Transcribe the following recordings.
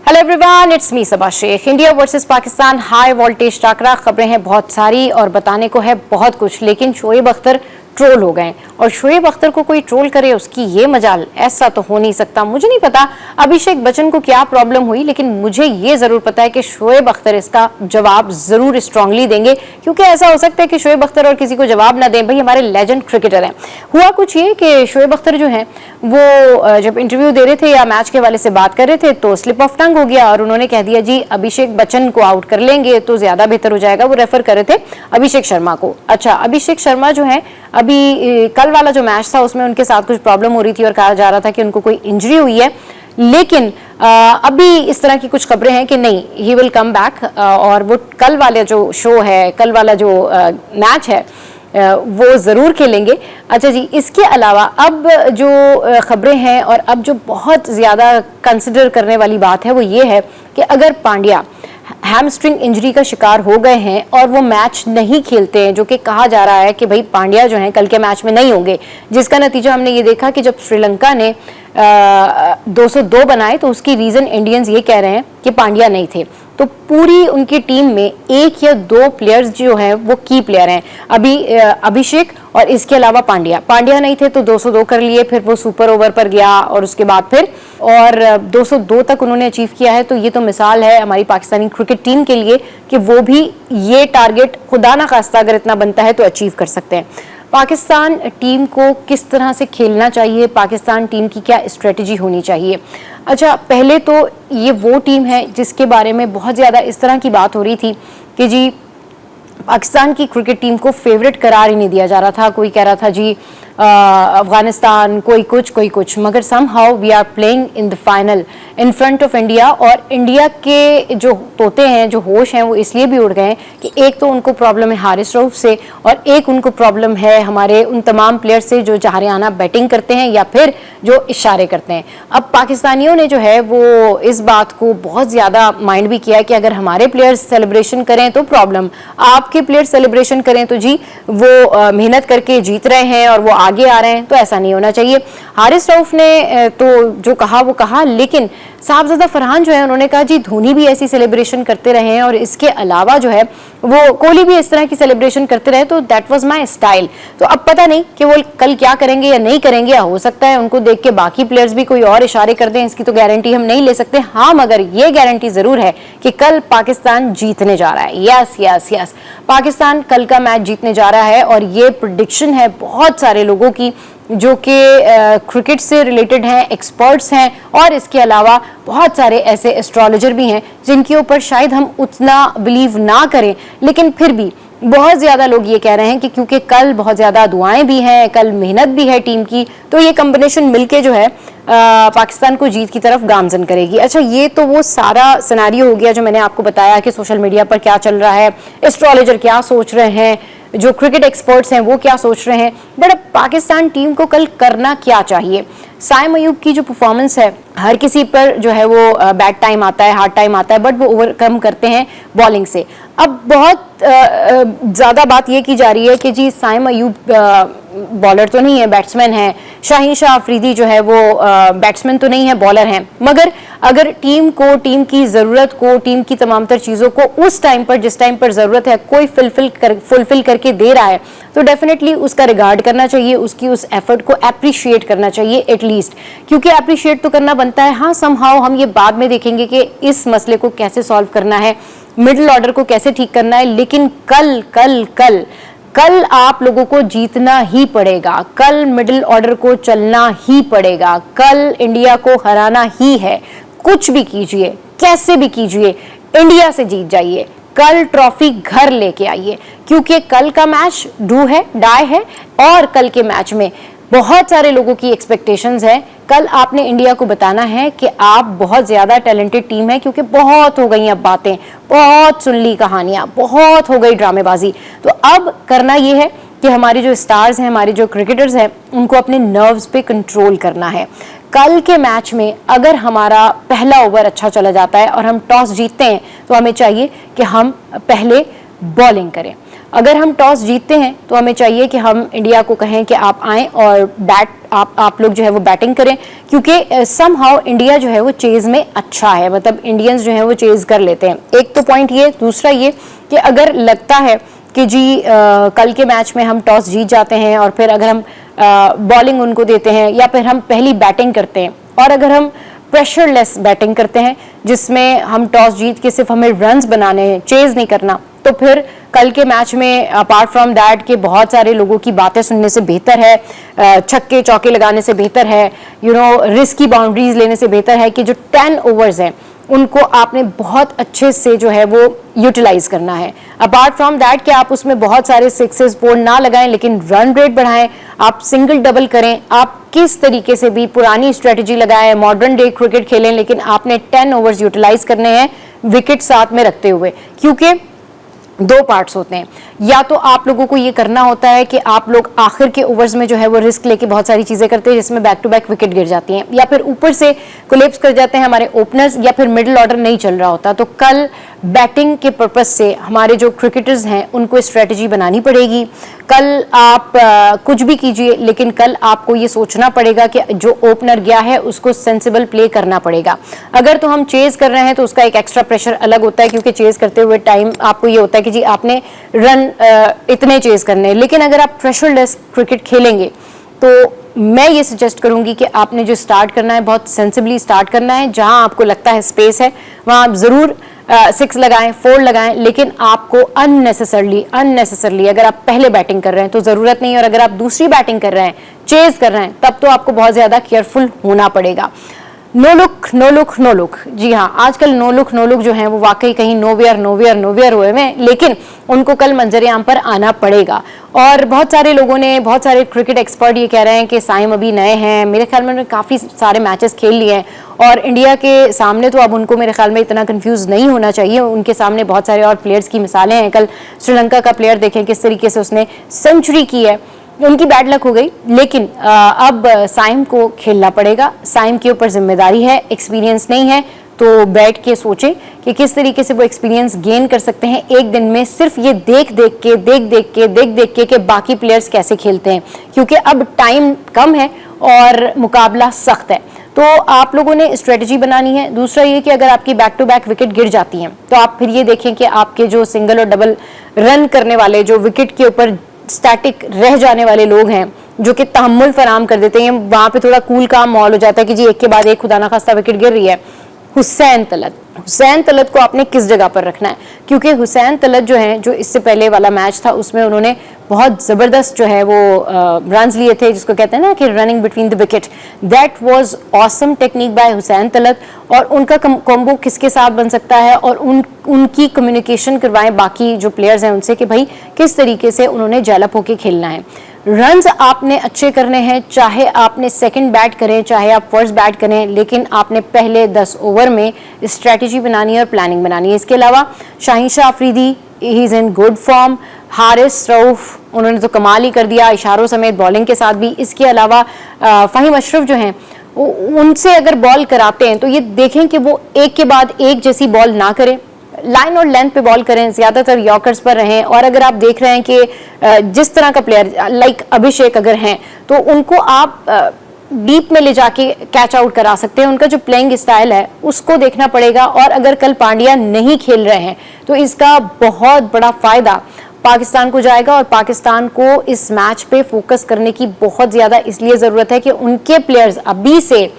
Hello everyone, it's me Saba Shaikh. India versus Pakistan high voltage टाकरा। खबरें हैं बहुत सारी और बताने को है बहुत कुछ, लेकिन शोएब अख्तर ट्रोल हो गए और शोएब अख्तर को कोई ट्रोल करे उसकी ये मजाल, ऐसा तो हो नहीं सकता। मुझे नहीं पता अभिषेक बच्चन को क्या प्रॉब्लम हुई, लेकिन मुझे ये जरूर पता है कि शोएब अख्तर इसका जवाब जरूर स्ट्रांगली देंगे, क्योंकि ऐसा हो सकता है कि शोएब अख्तर और किसी को जवाब ना दें। भाई हमारे लेजेंड क्रिकेटर हैं। हुआ कुछ ये कि शोएब अख्तर जो हैं वो जब इंटरव्यू दे रहे थे या मैच के हवाले से बात कर रहे थे तो स्लिप ऑफ टंग हो गया और उन्होंने कह दिया जी अभिषेक बच्चन को आउट कर लेंगे तो ज्यादा बेहतर हो जाएगा। वो रेफर कर रहे थे अभिषेक शर्मा को। अच्छा, अभिषेक शर्मा जो है अभी कल वाला जो मैच था उसमें उनके साथ कुछ प्रॉब्लम हो रही थी और कहा जा रहा था कि उनको कोई इंजरी हुई है, लेकिन अभी इस तरह की कुछ खबरें हैं कि नहीं, ही विल कम बैक और वो कल वाला जो शो है, कल वाला जो मैच है वो जरूर खेलेंगे। अच्छा जी, इसके अलावा अब जो खबरें हैं और अब जो बहुत ज्यादा कंसिडर करने वाली बात है वो ये है कि अगर पांड्या हैमस्ट्रिंग इंजरी का शिकार हो गए हैं और वो मैच नहीं खेलते हैं, जो कि कहा जा रहा है कि भाई पांड्या जो हैं कल के मैच में नहीं होंगे, जिसका नतीजा हमने ये देखा कि जब श्रीलंका ने 202 बनाए तो उसकी रीजन इंडियंस ये कह रहे हैं कि पांड्या नहीं थे। तो पूरी उनकी टीम में एक या दो प्लेयर्स जो हैं वो की प्लेयर हैं, अभी अभिषेक और इसके अलावा पांड्या नहीं थे तो 202 कर लिए, फिर वो सुपर ओवर पर गया और उसके बाद फिर और 202 तक उन्होंने अचीव किया है। तो ये तो मिसाल है हमारी पाकिस्तानी क्रिकेट टीम के लिए कि वो भी ये टारगेट खुदा ना खास्ता अगर इतना बनता है तो अचीव कर सकते हैं। पाकिस्तान टीम को किस तरह से खेलना चाहिए, पाकिस्तान टीम की क्या स्ट्रेटजी होनी चाहिए। अच्छा, पहले तो ये वो टीम है जिसके बारे में बहुत ज़्यादा इस तरह की बात हो रही थी कि जी पाकिस्तान की क्रिकेट टीम को फेवरेट करार ही नहीं दिया जा रहा था। कोई कह रहा था जी अफगानिस्तान, कोई कुछ, मगर somehow we are playing in the final in front of India. और इंडिया के जो तोते हैं, जो होश हैं, वो इसलिए भी उड़ गए हैं कि एक तो उनको प्रॉब्लम है हारिस रऊफ से और एक उनको प्रॉब्लम है हमारे उन तमाम प्लेयर्स से जो जहारियाना बैटिंग करते हैं या फिर जो इशारे करते हैं। अब पाकिस्तानियों ने जो है वो इस बात को बहुत ज़्यादा माइंड भी किया है कि अगर हमारे प्लेयर्स सेलिब्रेशन करें तो प्रॉब्लम, आपके प्लेयर्स सेलिब्रेशन करें तो जी वो मेहनत करके जीत रहे हैं और वो आगे आ रहे हैं, तो ऐसा नहीं होना चाहिए। हारिस रऊफ ने तो जो कहा वो कहा, लेकिन साहबजादा फरहान जो है उन्होंने कहा जी धोनी भी ऐसी सेलिब्रेशन करते रहे हैं और इसके अलावा जो है वो कोहली भी इस तरह की सेलिब्रेशन करते रहे, तो दैट वाज माय स्टाइल। तो अब पता नहीं कि वो कल क्या करेंगे या नहीं करेंगे, या हो सकता है उनको देख के बाकी प्लेयर्स भी कोई और इशारे कर दें, इसकी तो गारंटी हम नहीं ले सकते। हाँ, मगर ये गारंटी जरूर है कि कल पाकिस्तान जीतने जा रहा है। यस यस यस, पाकिस्तान कल का मैच जीतने जा रहा है और ये प्रेडिक्शन है बहुत सारे लोगों की जो कि क्रिकेट से रिलेटेड हैं, एक्सपर्ट्स हैं और इसके अलावा बहुत सारे ऐसे एस्ट्रोलॉजर भी हैं जिनके ऊपर शायद हम उतना बिलीव ना करें, लेकिन फिर भी बहुत ज़्यादा लोग ये कह रहे हैं कि क्योंकि कल बहुत ज़्यादा दुआएं भी हैं, कल मेहनत भी है टीम की, तो ये कॉम्बिनेशन मिलके जो है पाकिस्तान को जीत की तरफ गामजन करेगी। अच्छा, ये तो वो सारा सिनेरियो हो गया जो मैंने आपको बताया कि सोशल मीडिया पर क्या चल रहा है, एस्ट्रोलॉजर क्या सोच रहे हैं, जो क्रिकेट एक्सपर्ट्स हैं वो क्या सोच रहे हैं। बट अब पाकिस्तान टीम को कल करना क्या चाहिए। साइम अयूब की जो परफॉर्मेंस है, हर किसी पर जो है वो बैड टाइम आता है, हार्ड टाइम आता है, बट वो ओवरकम करते हैं बॉलिंग से। अब बहुत ज़्यादा बात ये की जा रही है कि जी साइम अयूब बॉलर तो नहीं है, बैट्समैन है। शाहीन शाह अफरीदी जो है वो बैट्समैन तो नहीं है, बॉलर हैं। मगर अगर टीम को, टीम की ज़रूरत को, टीम की तमाम तर चीज़ों को उस टाइम पर, जिस टाइम पर ज़रूरत है, कोई फुलफिल करके दे रहा है तो डेफिनेटली उसका रिगार्ड करना चाहिए, उसकी उस एफर्ट को अप्रिशिएट करना चाहिए एटलीस्ट, क्योंकि अप्रिशिएट तो करना बनता है। हाँ, समहाउ हम ये बाद में देखेंगे कि इस मसले को कैसे सॉल्व करना है, मिडिल ऑर्डर को कैसे ठीक करना है, लेकिन कल कल कल कल आप लोगों को जीतना ही पड़ेगा, कल मिडिल ऑर्डर को चलना ही पड़ेगा, कल इंडिया को हराना ही है। कुछ भी कीजिए, कैसे भी कीजिए, इंडिया से जीत जाइए, कल ट्रॉफी घर लेके आइए, क्योंकि कल का मैच डू है, डाई है और कल के मैच में बहुत सारे लोगों की एक्सपेक्टेशंस है। कल आपने इंडिया को बताना है कि आप बहुत ज़्यादा टैलेंटेड टीम है, क्योंकि बहुत हो गई अब बातें, बहुत सुन ली कहानियाँ, बहुत हो गई ड्रामेबाजी। तो अब करना ये है कि हमारे जो स्टार्स हैं, हमारे जो क्रिकेटर्स हैं, उनको अपने नर्व्स पे कंट्रोल करना है। कल के मैच में अगर हमारा पहला ओवर अच्छा चला जाता है और हम टॉस जीतते हैं तो हमें चाहिए कि हम पहले बॉलिंग करें। अगर हम टॉस जीतते हैं तो हमें चाहिए कि हम इंडिया को कहें कि आप आएँ और आप लोग जो है वो बैटिंग करें, क्योंकि समहाउ इंडिया जो है वो चेज में अच्छा है, मतलब इंडियंस जो है वो चेज कर लेते हैं। एक तो पॉइंट ये, दूसरा ये कि अगर लगता है कि जी कल के मैच में हम टॉस जीत जाते हैं और फिर अगर हम बॉलिंग उनको देते हैं या फिर हम पहली बैटिंग करते हैं और अगर हम प्रेशरलेस बैटिंग करते हैं जिसमें हम टॉस जीत के सिर्फ हमें रन्स बनाने हैं, चेज नहीं करना, तो फिर कल के मैच में अपार्ट फ्रॉम दैट के बहुत सारे लोगों की बातें सुनने से बेहतर है छक्के चौके लगाने से बेहतर है, रिस्की बाउंड्रीज लेने से बेहतर है कि जो 10 ओवर्स हैं उनको आपने बहुत अच्छे से जो है वो यूटिलाइज करना है। अपार्ट फ्रॉम दैट कि आप उसमें बहुत सारे सिक्सेस फोर ना लगाएं लेकिन रन रेट बढ़ाएं, आप सिंगल डबल करें, आप किस तरीके से भी पुरानी स्ट्रेटजी लगाएं, मॉडर्न डे क्रिकेट खेलें, लेकिन आपने 10 ओवर्स यूटिलाइज करने हैं विकेट साथ में रखते हुए, क्योंकि दो पार्ट्स होते हैं। या तो आप लोगों को ये करना होता है कि आप लोग आखिर के ओवर्स में जो है वो रिस्क लेके बहुत सारी चीजें करते हैं जिसमें बैक टू बैक विकेट गिर जाती हैं, या फिर ऊपर से कोलैप्स कर जाते हैं हमारे ओपनर्स, या फिर मिडिल ऑर्डर नहीं चल रहा होता। तो कल बैटिंग के पर्पज से हमारे जो क्रिकेटर्स हैं उनको स्ट्रेटजी बनानी पड़ेगी। कल आप कुछ भी कीजिए लेकिन कल आपको ये सोचना पड़ेगा कि जो ओपनर गया है उसको सेंसिबल प्ले करना पड़ेगा। अगर तो हम चेज कर रहे हैं तो उसका एक एक्स्ट्रा प्रेशर अलग होता है, क्योंकि चेज करते हुए टाइम आपको ये होता है कि जी आपने रन इतने चेज करने हैं। लेकिन अगर आप प्रेशरलेस क्रिकेट खेलेंगे तो मैं ये सजेस्ट करूंगी कि आपने जो स्टार्ट करना है बहुत सेंसिबली स्टार्ट करना है। जहां आपको लगता है स्पेस है वहां आप जरूर 6 लगाएं, 4 लगाएं, लेकिन आपको अननेसेसरली अगर आप पहले बैटिंग कर रहे हैं तो जरूरत नहीं है, और अगर आप दूसरी बैटिंग कर रहे हैं, चेज कर रहे हैं, तब तो आपको बहुत ज्यादा केयरफुल होना पड़ेगा। नो लुक, जी हाँ, आजकल नो लुक जो है वो वाकई कहीं नोवेयर हुए में, लेकिन उनको कल मंजर आम पर आना पड़ेगा। और बहुत सारे लोगों ने, बहुत सारे क्रिकेट एक्सपर्ट ये कह रहे हैं कि साइम अभी नए हैं, मेरे ख्याल में उन्होंने काफ़ी सारे मैचेस खेल लिए हैं और इंडिया के सामने तो अब उनको मेरे ख्याल में इतना कंफ्यूज नहीं होना चाहिए। उनके सामने बहुत सारे और प्लेयर्स की मिसालें हैं। कल श्रीलंका का प्लेयर देखें किस तरीके से उसने सेंचुरी की है, उनकी बैड लक हो गई, लेकिन अब साइम को खेलना पड़ेगा। साइम के ऊपर जिम्मेदारी है, एक्सपीरियंस नहीं है, तो बैठ के सोचें कि किस तरीके से वो एक्सपीरियंस गेन कर सकते हैं एक दिन में, सिर्फ ये देख देख के कि बाकी प्लेयर्स कैसे खेलते हैं, क्योंकि अब टाइम कम है और मुकाबला सख्त है। तो आप लोगों ने स्ट्रेटजी बनानी है। दूसरा ये कि अगर आपकी बैक टू बैक विकेट गिर जाती हैं तो आप फिर ये देखें कि आपके जो सिंगल और डबल रन करने वाले, जो विकेट के ऊपर स्टैटिक रह जाने वाले लोग हैं, जो कि तहम्मुल फराम कर देते हैं, वहां पे थोड़ा कूल काम माहौल हो जाता है कि जी एक के बाद एक खुदा ना खास्ता विकेट गिर रही है। हुसैन तलत को आपने किस जगह पर रखना है, क्योंकि हुसैन तलत जो है, जो इससे पहले वाला मैच था उसमें उन्होंने बहुत जबरदस्त जो है वो रन्स लिए थे, जिसको कहते हैं ना कि running between the wicket, that was awesome technique by Hussain Talat. और उनका कॉम्बो किसके साथ बन सकता है, और उनकी कम्युनिकेशन करवाएं बाकी जो प्लेयर्स हैं उनसे कि भाई किस तरीके से उन्होंने जेलअप होके खेलना है। रन्स आपने अच्छे करने हैं, चाहे आपने सेकंड बैट करें चाहे आप फर्स्ट बैट करें, लेकिन आपने पहले 10 ओवर में स्ट्रेटजी बनानी है और प्लानिंग बनानी है। इसके अलावा Shaheen Shah Afridi, he is in good form, Haris Rauf उन्होंने तो कमाल ही कर दिया इशारों समेत बॉलिंग के साथ भी। इसके अलावा फ़हीम अशरफ जो हैं, उनसे अगर बॉल कराते हैं तो ये देखें कि वो एक के बाद एक जैसी बॉल ना करें, लाइन और लेंथ पे बॉल करें, ज्यादातर यॉर्कर्स पर रहें। और अगर आप देख रहे हैं कि जिस तरह का प्लेयर लाइक अभिषेक अगर हैं तो उनको आप डीप में ले जाके कैच आउट करा सकते हैं, उनका जो प्लेइंग स्टाइल है उसको देखना पड़ेगा। और अगर कल पांड्या नहीं खेल रहे हैं तो इसका बहुत बड़ा फायदा पाकिस्तान को जाएगा, और पाकिस्तान को इस मैच पे फोकस करने की बहुत ज्यादा इसलिए जरूरत है कि उनके प्लेयर्स अभी से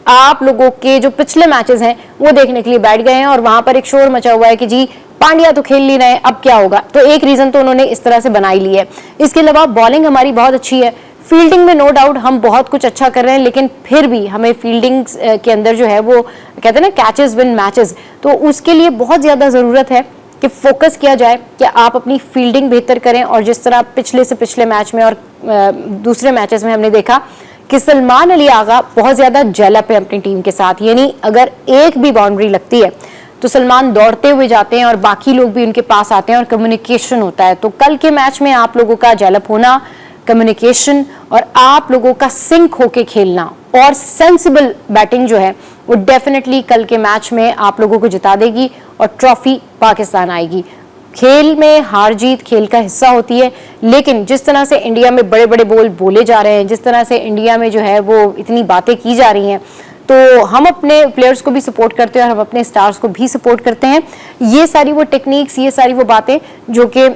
आप लोगों के जो पिछले मैचेस हैं वो देखने के लिए बैठ गए हैं, और वहां पर एक शोर मचा हुआ है कि जी पांड्या तो खेल नहीं रहे, अब क्या होगा। तो एक रीजन तो उन्होंने इस तरह से बनाई ली है। इसके अलावा बॉलिंग हमारी बहुत अच्छी है, फील्डिंग में नो डाउट हम बहुत कुछ अच्छा कर रहे हैं, लेकिन फिर भी हमें फील्डिंग के अंदर जो है वो कहते हैं ना कैचेस विन मैचेस, तो उसके लिए बहुत ज्यादा जरूरत है कि फोकस किया जाए कि आप अपनी फील्डिंग बेहतर करें। और जिस तरह पिछले से पिछले मैच में और दूसरे मैचेस में हमने देखा कि सलमान अली आगा बहुत ज्यादा जेलअप है अपनी टीम के साथ, यानी अगर एक भी बाउंड्री लगती है तो सलमान दौड़ते हुए जाते हैं और बाकी लोग भी उनके पास आते हैं और कम्युनिकेशन होता है। तो कल के मैच में आप लोगों का जेलअप होना, कम्युनिकेशन और आप लोगों का सिंक होके खेलना और सेंसिबल बैटिंग जो है वो डेफिनेटली कल के मैच में आप लोगों को जिता देगी और ट्रॉफी पाकिस्तान आएगी। खेल में हार जीत खेल का हिस्सा होती है, लेकिन जिस तरह से इंडिया में बड़े बड़े बोल बोले जा रहे हैं, जिस तरह से इंडिया में जो है वो इतनी बातें की जा रही हैं, तो हम अपने प्लेयर्स को भी सपोर्ट करते हैं और हम अपने स्टार्स को भी सपोर्ट करते हैं। ये सारी वो टेक्निक्स, ये सारी वो बातें जो कि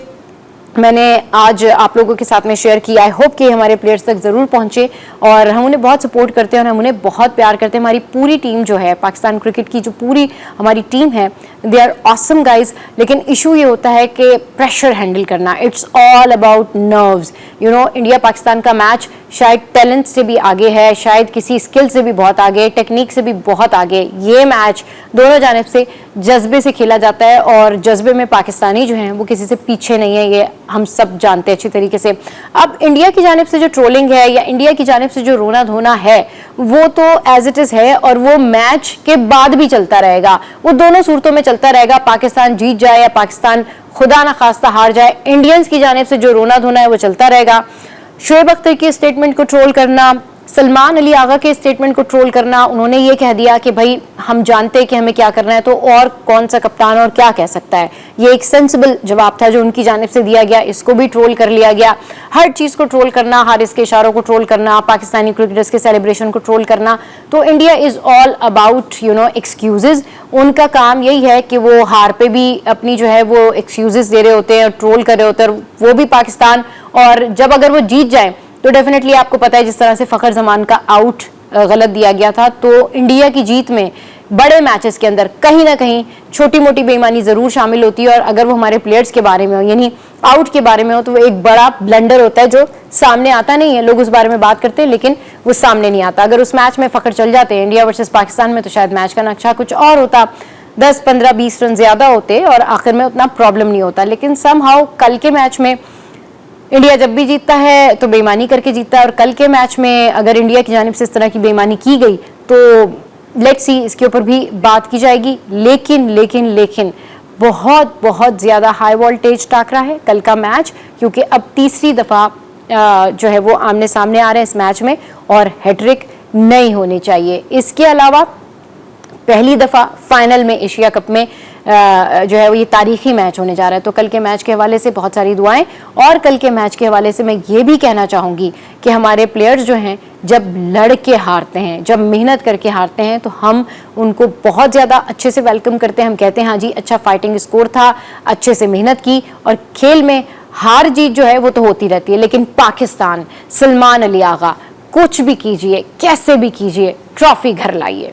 मैंने आज आप लोगों के साथ में शेयर की, आई होप कि हमारे प्लेयर्स तक ज़रूर पहुंचे और हम उन्हें बहुत सपोर्ट करते हैं और हम उन्हें बहुत प्यार करते हैं। हमारी पूरी टीम जो है, पाकिस्तान क्रिकेट की जो पूरी हमारी टीम है, दे आर ऑसम गाइज। लेकिन इशू ये होता है कि प्रेशर हैंडल करना, it's all about nerves. You know, India Pakistan का मैच शायद टैलेंट से भी आगे है, शायद किसी स्किल से भी बहुत आगे, टेक्निक से भी बहुत आगे। ये मैच दोनों जानिब से जज्बे से खेला जाता है और जज्बे में पाकिस्तानी जो हैं वो किसी से पीछे नहीं है, ये हम सब जानते हैं अच्छी तरीके से। अब इंडिया की जानिब से जो ट्रोलिंग है या इंडिया की जानिब से जो रोना धोना है, वो तो एज इट इज़ है और वो मैच के बाद भी चलता रहेगा। वो दोनों सूरतों में चलता रहेगा, पाकिस्तान जीत जाए या पाकिस्तान खुदा ना खास्ता हार जाए, इंडियंस की जानिब से जो रोना धोना है वो चलता रहेगा। शोएब अख्तर के स्टेटमेंट को ट्रोल करना, सलमान अली आगा के स्टेटमेंट को ट्रोल करना, उन्होंने ये कह दिया कि भाई हम जानते हैं कि हमें क्या करना है, तो और कौन सा कप्तान और क्या कह सकता है। ये एक सेंसिबल जवाब था जो उनकी जानिब से दिया गया, इसको भी ट्रोल कर लिया गया। हर चीज़ को ट्रोल करना, हारिस के इशारों को ट्रोल करना, पाकिस्तानी क्रिकेटर्स के सेलिब्रेशन को ट्रोल करना, तो India is all about excuses. उनका काम यही है कि वो हार पे भी अपनी जो है वो एक्सक्यूजेज दे रहे होते हैं और ट्रोल कर रहे होते हैं, वो भी पाकिस्तान। और जब अगर वो जीत जाए तो डेफिनेटली आपको पता है जिस तरह से फ़खर जमान का आउट गलत दिया गया था, तो इंडिया की जीत में बड़े मैचेस के अंदर कहीं ना कहीं छोटी मोटी बेईमानी ज़रूर शामिल होती है। और अगर वो हमारे प्लेयर्स के बारे में हो, यानी आउट के बारे में हो, तो वो एक बड़ा ब्लंडर होता है जो सामने आता नहीं है। लोग उस बारे में बात करते हैं लेकिन वो सामने नहीं आता। अगर उस मैच में फ़खर चल जाते हैं इंडिया वर्सेस पाकिस्तान में, तो शायद मैच का नक्शा कुछ और होता, 10, 15, 20 रन ज़्यादा होते और आखिर में उतना प्रॉब्लम नहीं होता। लेकिन समहाउ कल के मैच में इंडिया जब भी जीतता है तो बेईमानी करके जीतता है, और कल के मैच में अगर इंडिया की जानिब से इस तरह की बेईमानी की गई तो लेट्स सी, इसके ऊपर भी बात की जाएगी। लेकिन लेकिन लेकिन बहुत बहुत ज़्यादा हाई वोल्टेज टाकरा है कल का मैच, क्योंकि अब तीसरी दफ़ा जो है वो आमने सामने आ रहे हैं इस मैच में और हैट्रिक नहीं होनी चाहिए। इसके अलावा पहली दफ़ा फाइनल में एशिया कप में जो है वो ये तारीखी मैच होने जा रहा है। तो कल के मैच के हवाले से बहुत सारी दुआएं, और कल के मैच के हवाले से मैं ये भी कहना चाहूँगी कि हमारे प्लेयर्स जो हैं जब लड़ के हारते हैं, जब मेहनत करके हारते हैं, तो हम उनको बहुत ज़्यादा अच्छे से वेलकम करते हैं। हम कहते हैं हाँ जी, अच्छा फाइटिंग स्कोर था, अच्छे से मेहनत की। और खेल में हार जीत जो है वो तो होती रहती है, लेकिन पाकिस्तान, सलमान अली आगा, कुछ भी कीजिए, कैसे भी कीजिए, ट्रॉफी घर लाइए।